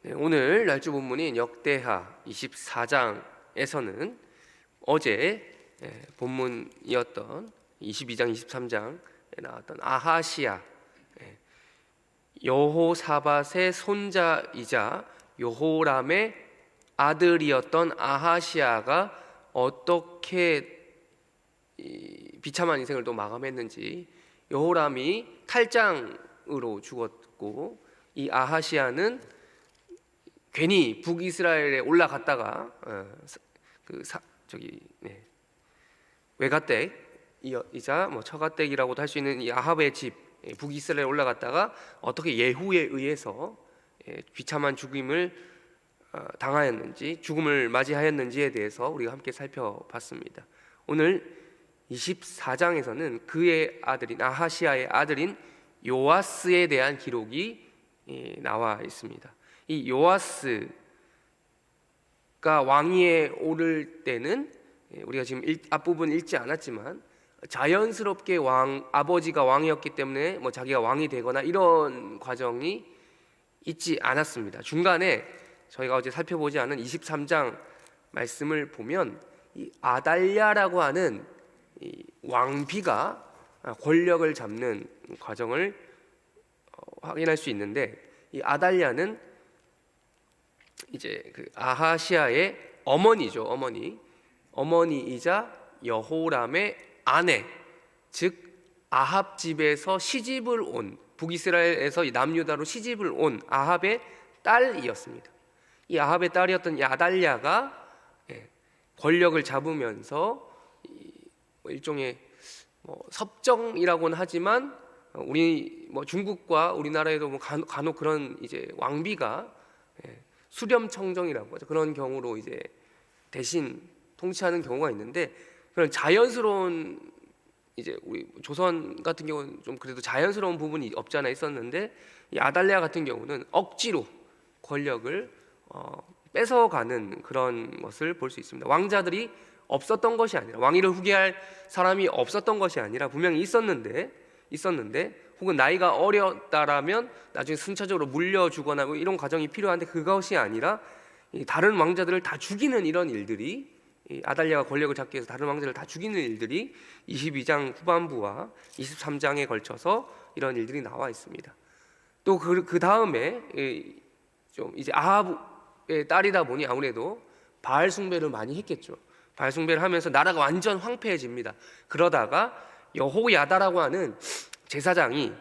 네, 오늘 날주 본문인 역대하 24장에서는 어제 본문이었던 22장, 23장에 나왔던 아하시아, 여호사밧의 손자이자 여호람의 아들이었던 아하시아가 어떻게 비참한 인생을 또 마감했는지, 여호람이 탈장으로 죽었고, 이 아하시아는 괜히 북이스라엘에 올라갔다가 외가댁이자 처가댁이라고도 할 수 있는 이 아합의 집 북이스라엘에 올라갔다가 어떻게 예후에 의해서 비참한 죽음을 당하였는지, 죽음을 맞이하였는지에 대해서 우리가 함께 살펴봤습니다. 오늘 24장에서는 그의 아들인 아하시아의 아들인 요아스에 대한 기록이 나와 있습니다. 이 요아스가 왕위에 오를 때는 우리가 지금 앞부분 읽지 않았지만 자연스럽게 아버지가 왕이었기 때문에 자기가 왕이 되거나 이런 과정이 있지 않았습니다. 중간에 저희가 어제 살펴보지 않은 23장 말씀을 보면 이 아달랴라고 하는 이 왕비가 권력을 잡는 과정을 확인할 수 있는데, 이 아달랴는 이제 그 아하시아의 어머니죠. 어머니이자 여호람의 아내, 즉 아합 집에서 시집을 온, 북이스라엘에서 남유다로 시집을 온 아합의 딸이었습니다. 이 아합의 딸이었던 이 아달랴가 권력을 잡으면서 일종의 섭정이라고는 하지만 우리 중국과 우리나라에도 간혹 그런 이제 왕비가 수렴청정이라고 하죠. 그런 경우로 이제 대신 통치하는 경우가 있는데, 그런 자연스러운 이제 우리 조선 같은 경우는 좀 그래도 자연스러운 부분이 없지 않아 있었는데, 이 아달랴 같은 경우는 억지로 권력을 뺏어가는 그런 것을 볼 수 있습니다. 왕자들이 없었던 것이 아니라, 왕위를 후계할 사람이 없었던 것이 아니라 분명히 있었는데 혹은 나이가 어렸다라면 나중에 순차적으로 물려주거나 이런 과정이 필요한데, 그것이 아니라 다른 왕자들을 다 죽이는 이런 일들이, 아달랴가 권력을 잡기 위해서 다른 왕자를 다 죽이는 일들이 22장 후반부와 23장에 걸쳐서 이런 일들이 나와 있습니다. 또 그 다음에 좀 이제 아합의 딸이다 보니 아무래도 바알 숭배를 많이 했겠죠. 바알 숭배를 하면서 나라가 완전 황폐해집니다. 그러다가 여호야다라고 하는 제사장이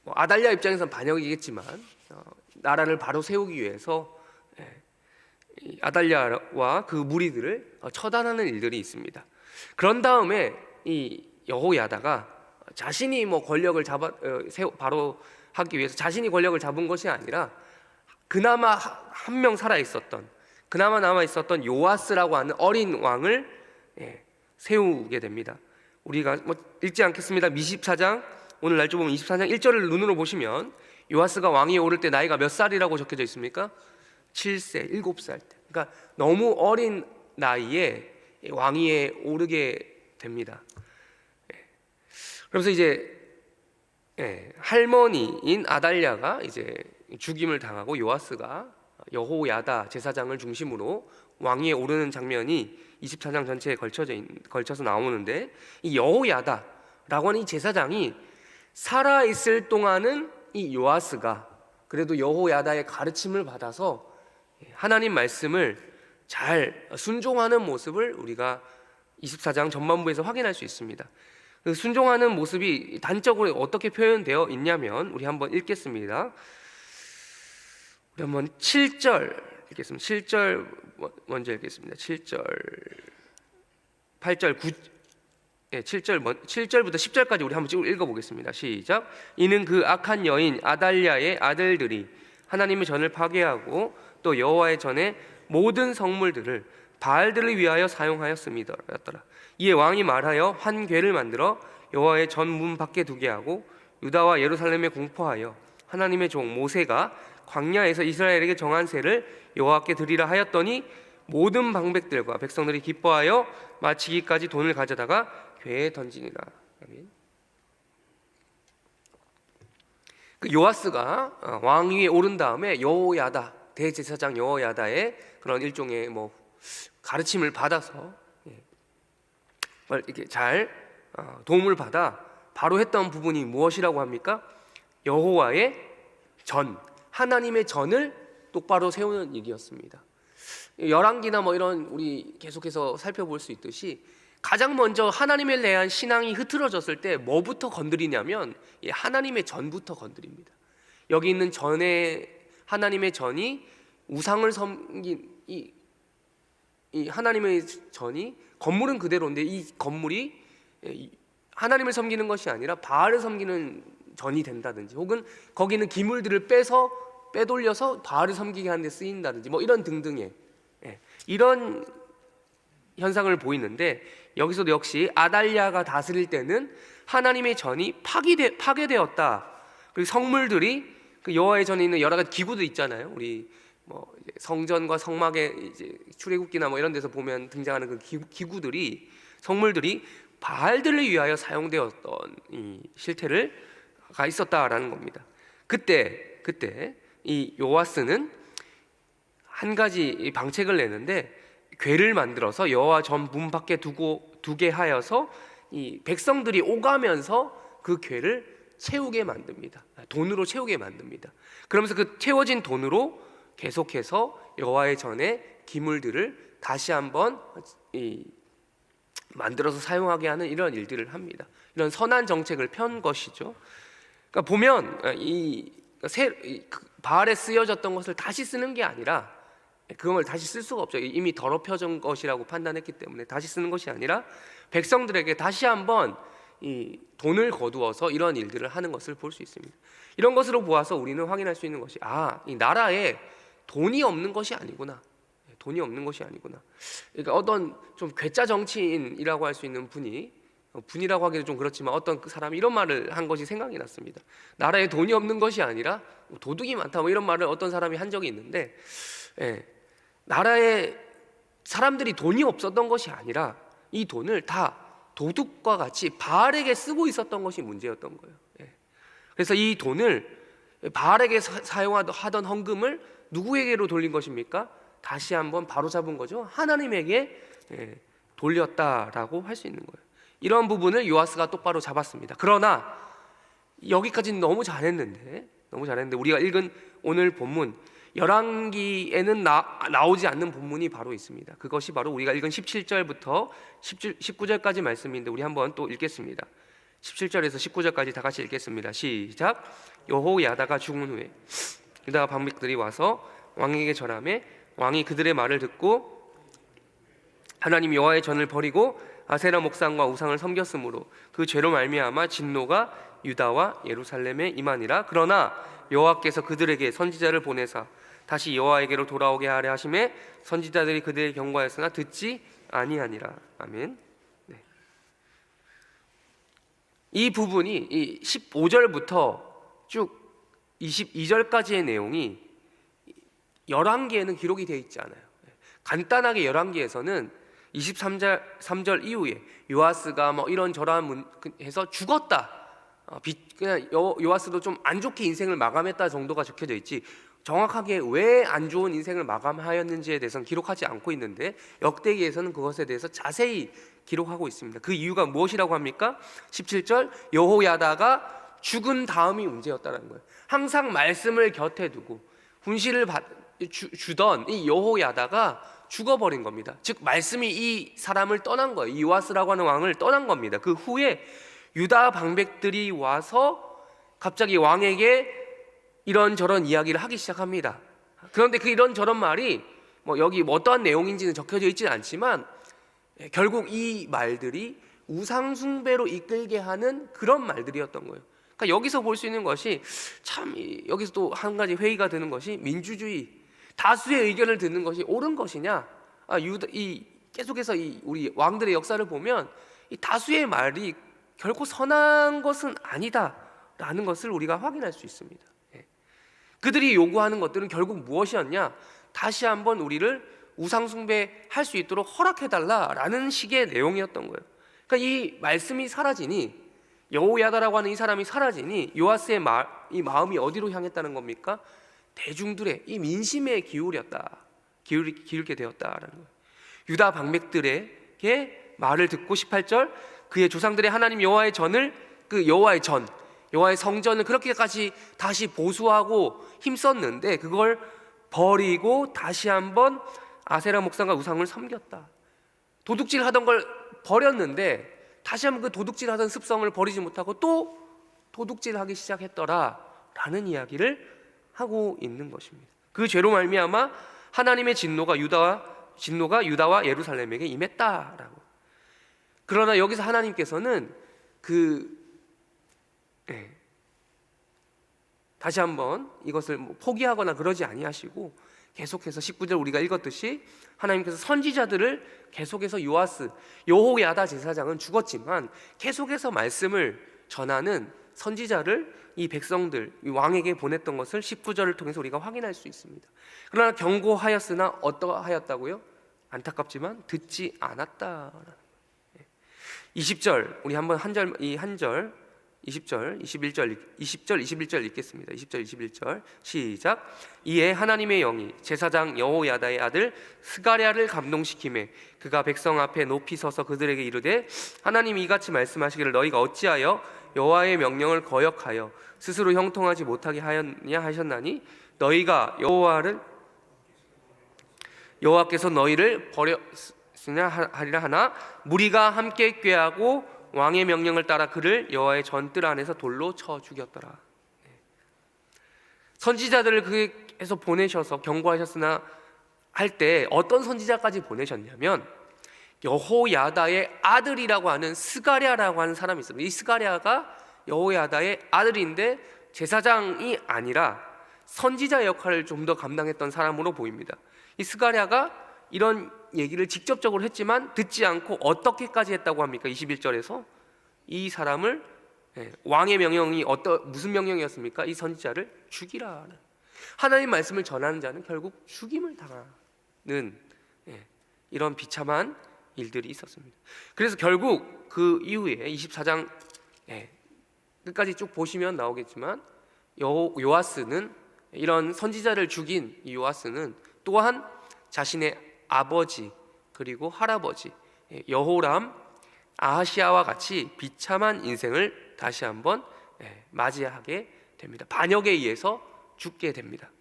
아달랴 입장에서는 반역이겠지만 나라를 바로 세우기 위해서 아달랴와 그 무리들을 처단하는 일들이 있습니다. 그런 다음에 이 여호야다가 자신이 권력을 바로 하기 위해서 자신이 권력을 잡은 것이 아니라 그나마 한 명 그나마 남아 있었던 요아스라고 하는 어린 왕을 세우게 됩니다. 우리가 읽지 않겠습니다. 24장, 오늘 날짜 보면 24장 1절을 눈으로 보시면 요아스가 왕위에 오를 때 나이가 몇 살이라고 적혀져 있습니까? 7세, 7살 때. 그러니까 너무 어린 나이에 왕위에 오르게 됩니다. 그래서 이제 할머니인 아달랴가 이제 죽임을 당하고 요아스가 여호야다 제사장을 중심으로 왕위에 오르는 장면이 24장 전체에 걸쳐서 나오는데, 이 여호야다라고 하는 이 제사장이 살아있을 동안은 이 요아스가 그래도 여호야다의 가르침을 받아서 하나님 말씀을 잘 순종하는 모습을 우리가 24장 전반부에서 확인할 수 있습니다. 그 순종하는 모습이 단적으로 어떻게 표현되어 있냐면, 우리 한번 읽겠습니다. 우리 한번 7절 읽겠습니다. 7절 먼저 읽겠습니다. 7절, 8절, 7절부터 10절까지 우리 한번 읽어보겠습니다. 시작. 이는 그 악한 여인 아달랴의 아들들이 하나님의 전을 파괴하고 또 여호와의 전의 모든 성물들을 바알들을 위하여 사용하였음이더라. 이에 왕이 말하여 환궤를 만들어 여호와의 전 문 밖에 두게 하고 유다와 예루살렘에 공포하여 하나님의 종 모세가 광야에서 이스라엘에게 정한 세를 여호와께 드리라 하였더니 모든 방백들과 백성들이 기뻐하여 마치기까지 돈을 가져다가 궤에 던지니라. 아멘. 그 요아스가 왕위에 오른 다음에 여호야다 대제사장 여호야다의 그런 일종의 뭐 가르침을 받아서 이렇게 잘 도움을 받아 바로 했던 부분이 무엇이라고 합니까? 여호와의 전, 하나님의 전을 똑바로 세우는 일이었습니다. 열왕기나 뭐 이런 우리 계속해서 살펴볼 수 있듯이 가장 먼저 하나님에 대한 신앙이 흐트러졌을 때 뭐부터 건드리냐면 하나님의 전부터 건드립니다. 여기 있는 전에 하나님의 전이 우상을 섬긴 이 하나님의 전이 건물은 그대로인데 이 건물이 하나님을 섬기는 것이 아니라 바알을 섬기는 전이 된다든지, 혹은 거기는 기물들을 빼돌려서 바알을 섬기게 하는 데 쓰인다든지, 뭐 이런 등등의 이런 현상을 보이는데, 여기서도 역시 아달랴가 다스릴 때는 하나님의 전이 파괴되었다. 그리고 성물들이 그 여호와의 전에 있는 여러 가지 기구들 있잖아요. 우리 뭐 이제 성전과 성막의 이제 출애굽기나 뭐 이런 데서 보면 등장하는 그 기구들이, 성물들이 바알들을 위하여 사용되었던 이 실태가 있었다라는 겁니다. 그때 이 요아스는 한 가지 방책을 내는데, 궤를 만들어서 여호와 전 문 밖에 두게 하여서 이 백성들이 오가면서 그 궤를 채우게 만듭니다. 돈으로 채우게 만듭니다. 그러면서 그 채워진 돈으로 계속해서 여호와의 전에 기물들을 다시 한번 만들어서 사용하게 하는 이런 일들을 합니다. 이런 선한 정책을 편 것이죠. 그러니까 보면 바알에 쓰여졌던 것을 다시 쓰는 게 아니라, 그걸 다시 쓸 수가 없죠. 이미 더럽혀진 것이라고 판단했기 때문에 다시 쓰는 것이 아니라 백성들에게 다시 한번 이 돈을 거두어서 이런 일들을 하는 것을 볼 수 있습니다. 이런 것으로 보아서 우리는 확인할 수 있는 것이, 이 나라에 돈이 없는 것이 아니구나. 돈이 없는 것이 아니구나. 그러니까 어떤 좀 괴짜 정치인이라고 할 수 있는 분이라고 하기도 좀 그렇지만, 어떤 그 사람이 이런 말을 한 것이 생각이 났습니다. 나라에 돈이 없는 것이 아니라 도둑이 많다, 뭐 이런 말을 어떤 사람이 한 적이 있는데, 나라에 사람들이 돈이 없었던 것이 아니라 이 돈을 다 도둑과 같이 바알에게 쓰고 있었던 것이 문제였던 거예요. 그래서 이 돈을 바알에게 사용하던 헌금을 누구에게로 돌린 것입니까? 다시 한번 바로잡은 거죠. 하나님에게 돌렸다라고 할 수 있는 거예요. 이런 부분을 요아스가 똑바로 잡았습니다. 그러나 여기까지는 너무 잘했는데 우리가 읽은 오늘 본문 열왕기에는 나오지 않는 본문이 바로 있습니다. 그것이 바로 우리가 읽은 17절부터 19절까지 말씀인데, 우리 한번 또 읽겠습니다. 17절에서 19절까지 다 같이 읽겠습니다. 시작. 여호야다가 죽은 후에 유다 방백들이 와서 왕에게 절하매, 왕이 그들의 말을 듣고 하나님 여호와의 전을 버리고 아세라 목상과 우상을 섬겼으므로 그 죄로 말미암아 진노가 유다와 예루살렘에 임하니라. 그러나 여호와께서 그들에게 선지자를 보내사 다시 여호와에게로 돌아오게 하려 하심에 선지자들이 그들에게 경고하였으나 듣지 아니하니라. 아멘. 이 부분이 이 15절부터 쭉 22절까지의 내용이 열왕기에는 기록이 되어 있지 않아요. 간단하게 열왕기에서는 23절 이후에 요아스가 뭐 이런저런 해서 죽었다, 그냥 요아스도 좀 안 좋게 인생을 마감했다 정도가 적혀져 있지, 정확하게 왜 안 좋은 인생을 마감하였는지에 대해서는 기록하지 않고 있는데, 역대기에서는 그것에 대해서 자세히 기록하고 있습니다. 그 이유가 무엇이라고 합니까? 17절, 여호야다가 죽은 다음이 문제였다는 거예요. 항상 말씀을 곁에 두고 훈시를 주던 이 여호야다가 죽어버린 겁니다. 즉 말씀이 이 사람을 떠난 거예요. 이 요아스라고 하는 왕을 떠난 겁니다. 그 후에 유다 방백들이 와서 갑자기 왕에게 이런저런 이야기를 하기 시작합니다. 그런데 그 이런저런 말이 뭐 여기 어떠한 내용인지는 적혀져 있지는 않지만, 결국 이 말들이 우상 숭배로 이끌게 하는 그런 말들이었던 거예요. 그러니까 여기서 볼 수 있는 것이, 참 여기서 또 한 가지 회의가 되는 것이, 민주주의 다수의 의견을 듣는 것이 옳은 것이냐? 계속해서 우리 왕들의 역사를 보면 이 다수의 말이 결코 선한 것은 아니다라는 것을 우리가 확인할 수 있습니다. 그들이 요구하는 것들은 결국 무엇이었냐? 다시 한번 우리를 우상 숭배할 수 있도록 허락해달라라는 식의 내용이었던 거예요. 그러니까 이 말씀이 사라지니 여호야다라고 하는 이 사람이 사라지니 요아스의 이 마음이 어디로 향했다는 겁니까? 대중들의 이 민심에 기울게 되었다라는 거예요. 유다 방백들에게 말을 듣고 18절 그의 조상들의 하나님 여호와의 전을 여호와의 성전을 그렇게까지 다시 보수하고 힘썼는데 그걸 버리고 다시 한번 아세라 목상과 우상을 섬겼다. 도둑질 하던 걸 버렸는데 다시 한번 그 도둑질 하던 습성을 버리지 못하고 또 도둑질 하기 시작했더라 라는 이야기를 하고 있는 것입니다. 그 죄로 말미암아 하나님의 진노가 유다와 예루살렘에게 임했다라고. 그러나 여기서 하나님께서는 다시 한번 이것을 포기하거나 그러지 아니하시고 계속해서 19절 우리가 읽었듯이 하나님께서 선지자들을 계속해서 여호야다 제사장은 죽었지만 계속해서 말씀을 전하는 선지자를 이 백성들, 이 왕에게 보냈던 것을 19절을 통해서 우리가 확인할 수 있습니다. 그러나 경고하였으나 어떠하였다고요? 안타깝지만 듣지 않았다. 20절 우리 한번 한 절 20절, 21절 읽겠습니다. 20절, 21절 시작. 이에 하나님의 영이 제사장 여호야다의 아들 스가랴를 감동시키매 그가 백성 앞에 높이 서서 그들에게 이르되 하나님이 이같이 말씀하시기를 너희가 어찌하여 여호와의 명령을 거역하여 스스로 형통하지 못하게 하였냐 하셨나니 너희가 여호와께서 너희를 버렸으냐 하리라 하나 무리가 함께 꾀하고 왕의 명령을 따라 그를 여호와의 전뜰 안에서 돌로 쳐 죽였더라. 선지자들을 그에서 보내셔서 경고하셨으나 할 때 어떤 선지자까지 보내셨냐면 여호야다의 아들이라고 하는 스가랴라고 하는 사람이 있습니다. 이 스가랴가 여호야다의 아들인데 제사장이 아니라 선지자 역할을 좀 더 감당했던 사람으로 보입니다. 이 스가랴가 이런 얘기를 직접적으로 했지만 듣지 않고 어떻게까지 했다고 합니까? 21절에서 이 사람을 왕의 명령이 무슨 명령이었습니까? 이 선지자를 죽이라. 하나님 말씀을 전하는 자는 결국 죽임을 당하는 이런 비참한 일들이 있었습니다. 그래서 결국 그 이후에 24장 끝까지 쭉 보시면 나오겠지만 요아스는 이런 선지자를 죽인 이 요아스는 또한 자신의 아버지 그리고 할아버지 여호람, 아하시아와 같이 비참한 인생을 다시 한번 맞이하게 됩니다. 반역에 의해서 죽게 됩니다.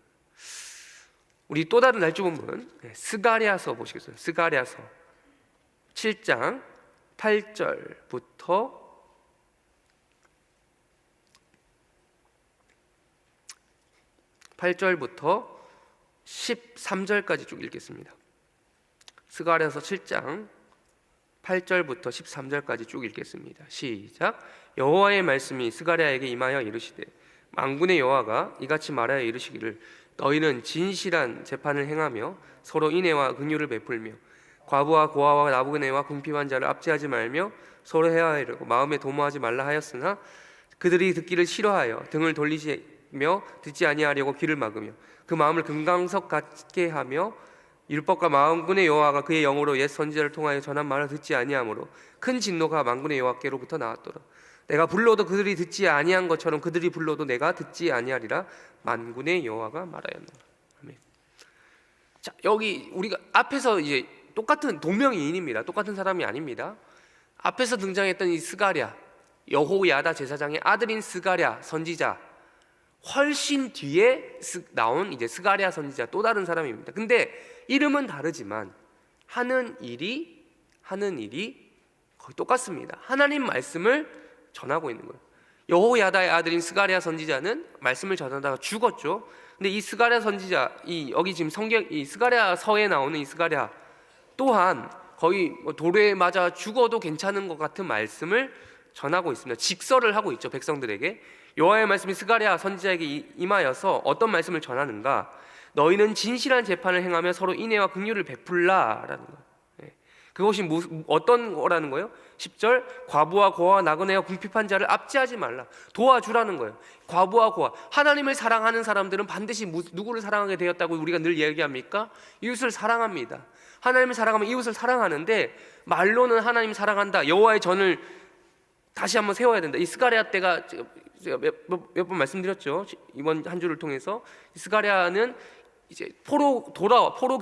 우리 또 다른 날조본문 스가랴서 보시겠어요? 스가랴서 7장 8절부터 13절까지 쭉 읽겠습니다. 스가랴서 7장 8절부터 13절까지 쭉 읽겠습니다. 시작. 여호와의 말씀이 스가랴에게 임하여 이르시되 만군의 여호와가 이같이 말하여 이르시기를 너희는 진실한 재판을 행하며 서로 인애와 긍휼을 베풀며 과부와 고아와 나부그네와 궁핍한 자를 압제하지 말며 서로 헤아리려고 마음에 도모하지 말라 하였으나 그들이 듣기를 싫어하여 등을 돌리시며 듣지 아니하려고 귀를 막으며 그 마음을 금강석 같게 하며 율법과 만군의 여호와가 그의 영으로 옛 선지자를 통하여 전한 말을 듣지 아니하므로 큰 진노가 만군의 여호와께로부터 나왔더라. 내가 불러도 그들이 듣지 아니한 것처럼 그들이 불러도 내가 듣지 아니하리라. 만군의 여호와가 말하였노라. 아멘. 자, 여기 우리가 앞에서 이제 똑같은 동명이인입니다. 똑같은 사람이 아닙니다. 앞에서 등장했던 이 스가랴, 여호야다 제사장의 아들인 스가랴 선지자, 훨씬 뒤에 나온 이제 스가랴 선지자 또 다른 사람입니다. 근데 이름은 다르지만 하는 일이 거의 똑같습니다. 하나님 말씀을 전하고 있는 거예요. 여호야다의 아들인 스가랴 선지자는 말씀을 전하다가 죽었죠. 근데 이 스가랴 선지자, 여기 지금 이 스가랴서에 나오는 이 스가랴 또한 거의 돌에 맞아 죽어도 괜찮은 것 같은 말씀을 전하고 있습니다. 직설을 하고 있죠, 백성들에게. 여호와의 말씀이 스가랴 선지자에게 임하여서 어떤 말씀을 전하는가? 너희는 진실한 재판을 행하며 서로 인애와 긍휼을 베풀라라는 거예요. 그것이 어떤 거라는 거예요? 10절 과부와 고아와 나그네와 궁핍한 자를 압제하지 말라. 도와주라는 거예요. 과부와 고아, 하나님을 사랑하는 사람들은 반드시 누구를 사랑하게 되었다고 우리가 늘 얘기합니까? 이웃을 사랑합니다. 하나님을 사랑하면 이웃을 사랑하는데 말로는 하나님 사랑한다, 여호와의 전을 다시 한번 세워야 된다. 이 스가랴 때가 제가 몇 번 말씀드렸죠. 이번 한 주를 통해서 스가랴는 이제 포로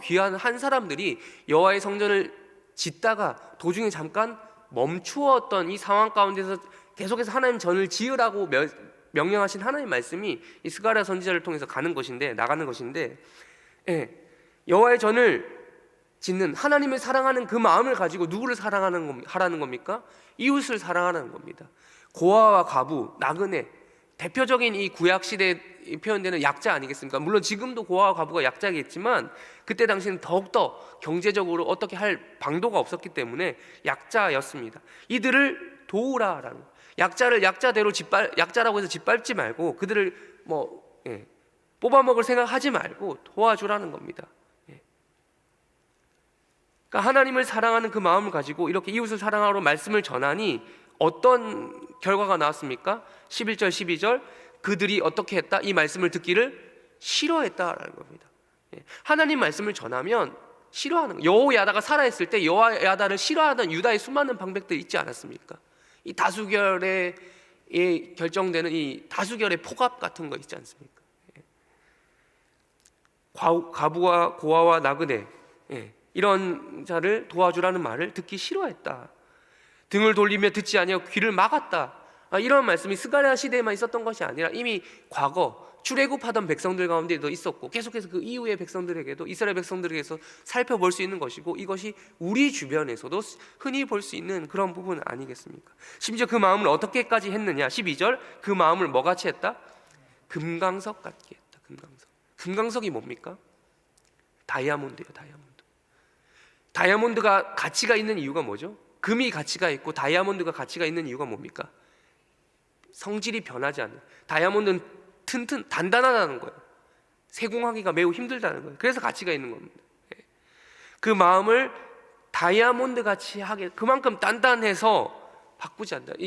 귀환 한 사람들이 여호와의 성전을 짓다가 도중에 잠깐 멈추었던 이 상황 가운데서 계속해서 하나님 전을 지으라고 명령하신 하나님 말씀이 이 스가랴 선지자를 통해서 나가는 것인데, 예, 여호와의 전을 짓는 하나님을 사랑하는 그 마음을 가지고 누구를 하라는 겁니까? 이웃을 사랑하라는 겁니다. 고아와 과부, 나그네, 대표적인 이 구약 시대에 표현되는 약자 아니겠습니까? 물론 지금도 고아와 과부가 약자겠지만 그때 당시는 더욱더 경제적으로 어떻게 할 방도가 없었기 때문에 약자였습니다. 이들을 도우라라는 거예요. 약자를 약자라고 해서 짓밟지 말고 그들을 뽑아먹을 생각하지 말고 도와주라는 겁니다. 그러니까 하나님을 사랑하는 그 마음을 가지고 이렇게 이웃을 사랑하러 말씀을 전하니 어떤 결과가 나왔습니까? 11절 12절 그들이 어떻게 했다? 이 말씀을 듣기를 싫어했다라는 겁니다. 하나님 말씀을 전하면 싫어하는 거예요. 여호야다가 살아있을 때 여호야다를 싫어하던 유다의 수많은 방백들이 있지 않았습니까? 이 다수결에 결정되는 이 다수결의 폭압 같은 거 있지 않습니까? 과부와 고아와 나그네, 이런 자를 도와주라는 말을 듣기 싫어했다. 등을 돌리며 듣지 아니하고 귀를 막았다. 이런 말씀이 스가랴 시대에만 있었던 것이 아니라 이미 과거 출애굽하던 백성들 가운데도 있었고 계속해서 그 이후의 백성들에게도, 이스라엘 백성들에게서 살펴볼 수 있는 것이고, 이것이 우리 주변에서도 흔히 볼 수 있는 그런 부분 아니겠습니까? 심지어 그 마음을 어떻게까지 했느냐? 12절 그 마음을 뭐같이 했다? 금강석 같게 했다. 금강석이 뭡니까? 다이아몬드예요. 다이아몬드가 가치가 있는 이유가 뭐죠? 금이 가치가 있고 다이아몬드가 가치가 있는 이유가 뭡니까? 성질이 변하지 않는, 다이아몬드는 단단하다는 거예요. 세공하기가 매우 힘들다는 거예요. 그래서 가치가 있는 겁니다. 그 마음을 다이아몬드 같이 하게, 그만큼 단단해서 바꾸지 않는다.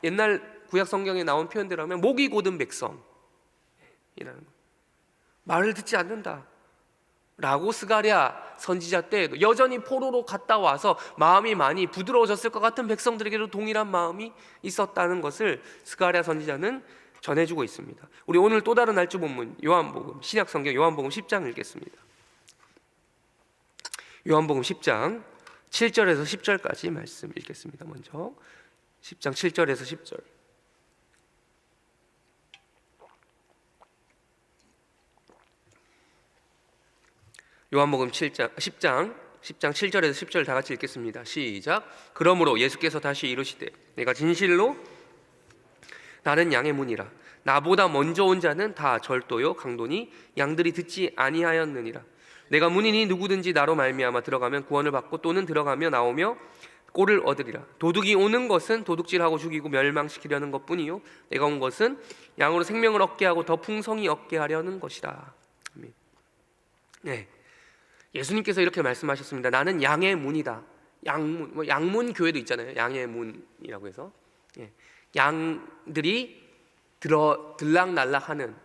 옛날 구약 성경에 나온 표현대로 하면 목이 곧은 백성이라는 거예요. 말을 듣지 않는다 라고 스가랴 선지자 때에도 여전히 포로로 갔다 와서 마음이 많이 부드러워졌을 것 같은 백성들에게도 동일한 마음이 있었다는 것을 스가랴 선지자는 전해주고 있습니다. 우리 오늘 또 다른 날주 본문 요한복음, 신약성경 요한복음 10장 읽겠습니다. 요한복음 10장 7절에서 10절까지 말씀 읽겠습니다. 먼저 10장 7절에서 10절. 요한복음 10장 7절에서 10절 다 같이 읽겠습니다. 시작. 그러므로 예수께서 다시 이르시되 내가 진실로 나는 양의 문이라. 나보다 먼저 온 자는 다 절도요 강도니 양들이 듣지 아니하였느니라. 내가 문이니 누구든지 나로 말미암아 들어가면 구원을 받고 또는 들어가며 나오며 꼴을 얻으리라. 도둑이 오는 것은 도둑질하고 죽이고 멸망시키려는 것뿐이요 내가 온 것은 양으로 생명을 얻게 하고 더 풍성히 얻게 하려는 것이라. 아멘. 네. 예수님께서 이렇게 말씀하셨습니다. 나는 양의 문이다. 양문, 양문 교회도 있잖아요. 양의 문이라고 해서 양들이 들락날락하는,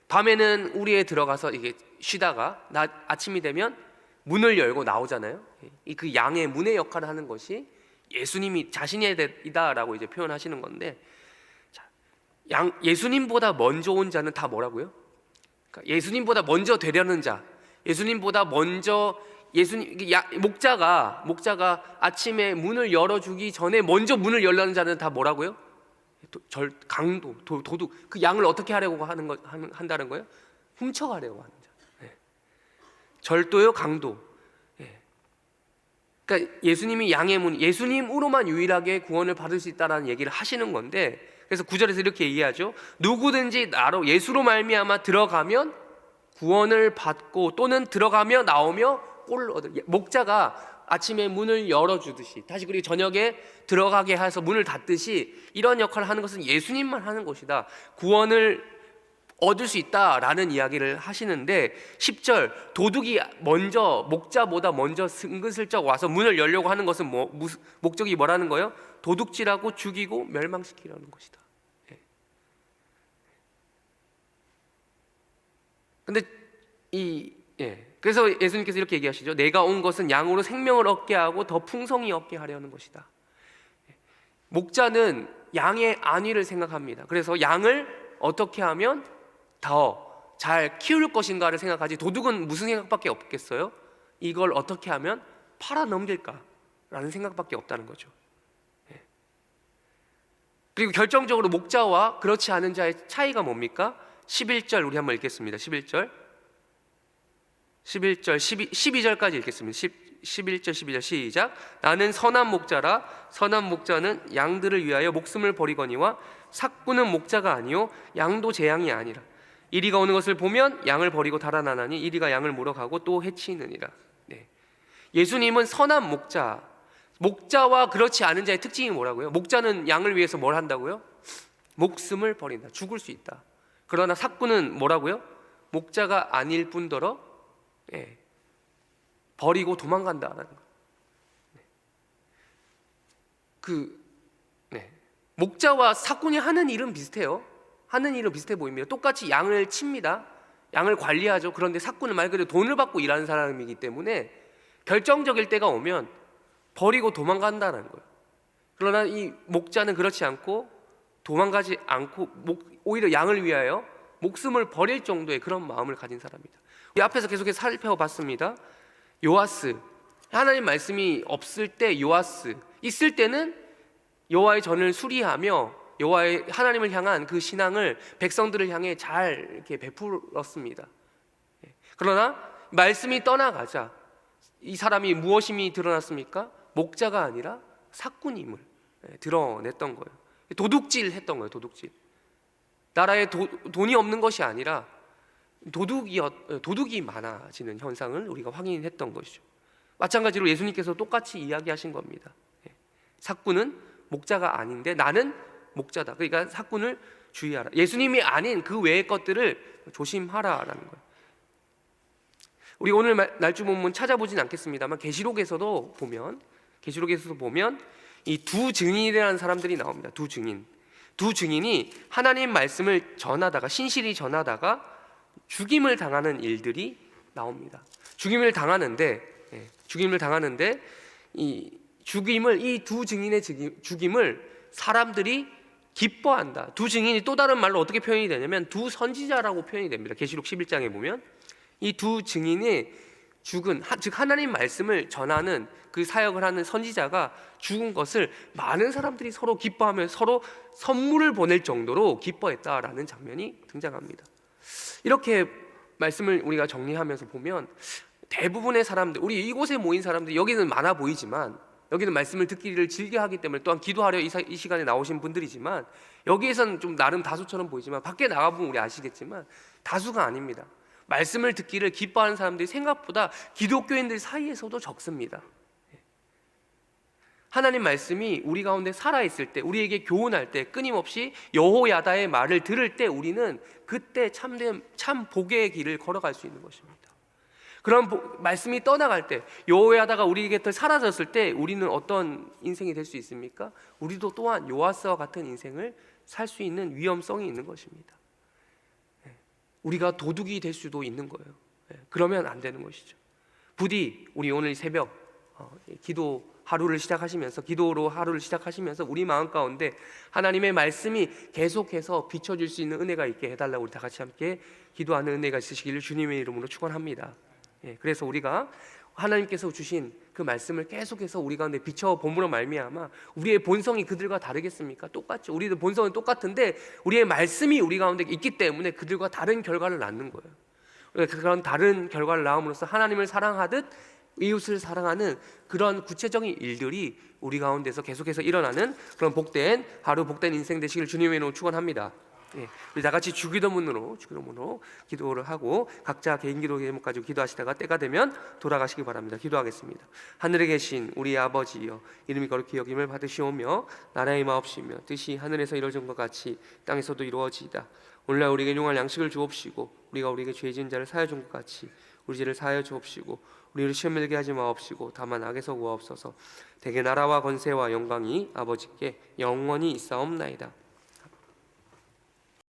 밤에는 우리에 들어가서 쉬다가 아침이 되면 문을 열고 나오잖아요. 그 양의 문의 역할을 하는 것이 예수님이 자신이다라고 표현하시는 건데, 예수님보다 먼저 온 자는 다 뭐라고요? 그러니까 예수님보다 먼저 되려는 자, 예수님보다 먼저 목자가 아침에 문을 열어주기 전에 먼저 문을 열려는 자는 다 뭐라고요? 강도, 도둑. 그 양을 어떻게 하려고 한다는 거예요? 훔쳐가려고 하는 자. 절도요, 강도. 그러니까 예수님이 양의 문, 예수님으로만 유일하게 구원을 받을 수 있다라는 얘기를 하시는 건데, 그래서 9절에서 이렇게 얘기하죠. 누구든지 나로 예수로 말미암아 들어가면 구원을 받고 또는 들어가며 나오며 꼴을 얻을. 목자가 아침에 문을 열어주듯이 다시 그리고 저녁에 들어가게 해서 문을 닫듯이 이런 역할을 하는 것은 예수님만 하는 것이다. 구원을 얻을 수 있다라는 이야기를 하시는데, 10절 도둑이 먼저 목자보다 먼저 은근슬쩍 와서 문을 열려고 하는 것은 목적이 뭐라는 거예요? 도둑질하고 죽이고 멸망시키려는 것이다. 근데 그래서 예수님께서 이렇게 얘기하시죠. 내가 온 것은 양으로 생명을 얻게 하고 더 풍성히 얻게 하려는 것이다. 목자는 양의 안위를 생각합니다. 그래서 양을 어떻게 하면 더 잘 키울 것인가를 생각하지, 도둑은 무슨 생각밖에 없겠어요? 이걸 어떻게 하면 팔아 넘길까라는 생각밖에 없다는 거죠. 그리고 결정적으로 목자와 그렇지 않은 자의 차이가 뭡니까? 11절 우리 한번 읽겠습니다. 11절 12절까지 읽겠습니다. 11절 12절 시작. 나는 선한 목자라. 선한 목자는 양들을 위하여 목숨을 버리거니와 삭구는 목자가 아니요 양도 제 양이 아니라. 이리가 오는 것을 보면 양을 버리고 달아나나니 이리가 양을 물어가고 또 해치느니라. 네. 예수님은 선한 목자, 목자와 그렇지 않은 자의 특징이 뭐라고요? 목자는 양을 위해서 뭘 한다고요? 목숨을 버린다. 죽을 수 있다. 그러나 삭구는 뭐라고요? 목자가 아닐 뿐더러 버리고 도망간다라는 거. 목자와 삭군이 하는 일은 비슷해요. 하는 일은 비슷해 보입니다. 똑같이 양을 칩니다. 양을 관리하죠. 그런데 삭군은 말 그대로 돈을 받고 일하는 사람이기 때문에 결정적일 때가 오면 버리고 도망간다는 거예요. 그러나 이 목자는 그렇지 않고 도망가지 않고 오히려 양을 위하여 목숨을 버릴 정도의 그런 마음을 가진 사람입니다. 이 앞에서 계속해서 살펴봤습니다. 요아스, 하나님 말씀이 없을 때 요아스, 있을 때는 여호와의 전을 수리하며 여호와의 하나님을 향한 그 신앙을 백성들을 향해 잘 이렇게 베풀었습니다. 그러나 말씀이 떠나가자 이 사람이 무엇임이 드러났습니까? 목자가 아니라 삭군임을 드러냈던 거예요. 도둑질했던 거예요. 도둑질. 나라에 돈이 없는 것이 아니라 도둑이 많아지는 현상을 우리가 확인했던 것이죠. 마찬가지로 예수님께서 똑같이 이야기하신 겁니다. 삭군은 목자가 아닌데 나는 목자다. 그러니까 삭군을 주의하라. 예수님이 아닌 그 외의 것들을 조심하라라는 거예요. 우리 오늘 날주 본문 찾아보진 않겠습니다만 계시록에서도 보면 이 두 증인이라는 사람들이 나옵니다. 두 증인이 하나님 말씀을 전하다가 신실히 전하다가 죽임을 당하는 일들이 나옵니다. 죽임을 당하는데 이 두 증인의 죽임을 사람들이 기뻐한다. 두 증인이 또 다른 말로 어떻게 표현이 되냐면 두 선지자라고 표현이 됩니다. 계시록 11장에 보면 이 두 증인이 죽은, 즉 하나님 말씀을 전하는 그 사역을 하는 선지자가 죽은 것을 많은 사람들이 서로 기뻐하며 서로 선물을 보낼 정도로 기뻐했다라는 장면이 등장합니다. 이렇게 말씀을 우리가 정리하면서 보면 대부분의 사람들, 우리 이곳에 모인 사람들, 여기는 많아 보이지만 여기는 말씀을 듣기를 즐겨하기 때문에 또한 기도하려 이 시간에 나오신 분들이지만 여기에서는 좀 나름 다수처럼 보이지만 밖에 나가보면 우리 아시겠지만 다수가 아닙니다. 말씀을 듣기를 기뻐하는 사람들이 생각보다 기독교인들 사이에서도 적습니다. 하나님 말씀이 우리 가운데 살아있을 때, 우리에게 교훈할 때, 끊임없이 여호야다의 말을 들을 때 우리는 그때 참 복의 길을 걸어갈 수 있는 것입니다. 그런 말씀이 떠나갈 때, 여호야다가 우리 곁에 사라졌을 때 우리는 어떤 인생이 될 수 있습니까? 우리도 또한 요아스와 같은 인생을 살 수 있는 위험성이 있는 것입니다. 우리가 도둑이 될 수도 있는 거예요. 그러면 안 되는 것이죠. 부디 우리 오늘 새벽 기도로 하루를 시작하시면서 우리 마음 가운데 하나님의 말씀이 계속해서 비춰질 수 있는 은혜가 있게 해달라고 우리 다 같이 함께 기도하는 은혜가 있으시기를 주님의 이름으로 축원합니다. 그래서 우리가 하나님께서 주신 그 말씀을 계속해서 우리 가운데 비춰봄으로 말미암아 우리의 본성이 그들과 다르겠습니까? 똑같죠. 우리들 본성은 똑같은데 우리의 말씀이 우리 가운데 있기 때문에 그들과 다른 결과를 낳는 거예요. 그런 다른 결과를 낳음으로써 하나님을 사랑하듯 이웃을 사랑하는 그런 구체적인 일들이 우리 가운데서 계속해서 일어나는 그런 복된 하루, 복된 인생 되시길 주님의 이름으로 축원합니다. 우리 다 같이 주기도문으로 기도를 하고 각자 개인 기도 제목 가지고 기도하시다가 때가 되면 돌아가시기 바랍니다. 기도하겠습니다. 하늘에 계신 우리 아버지여, 이름이 거룩히 여김을 받으시오며 나라의 마옵시며 뜻이 하늘에서 이루어진 것 같이 땅에서도 이루어지이다. 오늘날 우리에게 용할 양식을 주옵시고 우리가 우리에게 죄 지은 자를 사하여 준 것 같이 우리 죄를 사하여 주옵시고 우리를 시험에 들게 하지 마옵시고 다만 악에서 구하옵소서. 대개 나라와 권세와 영광이 아버지께 영원히 있사옵나이다.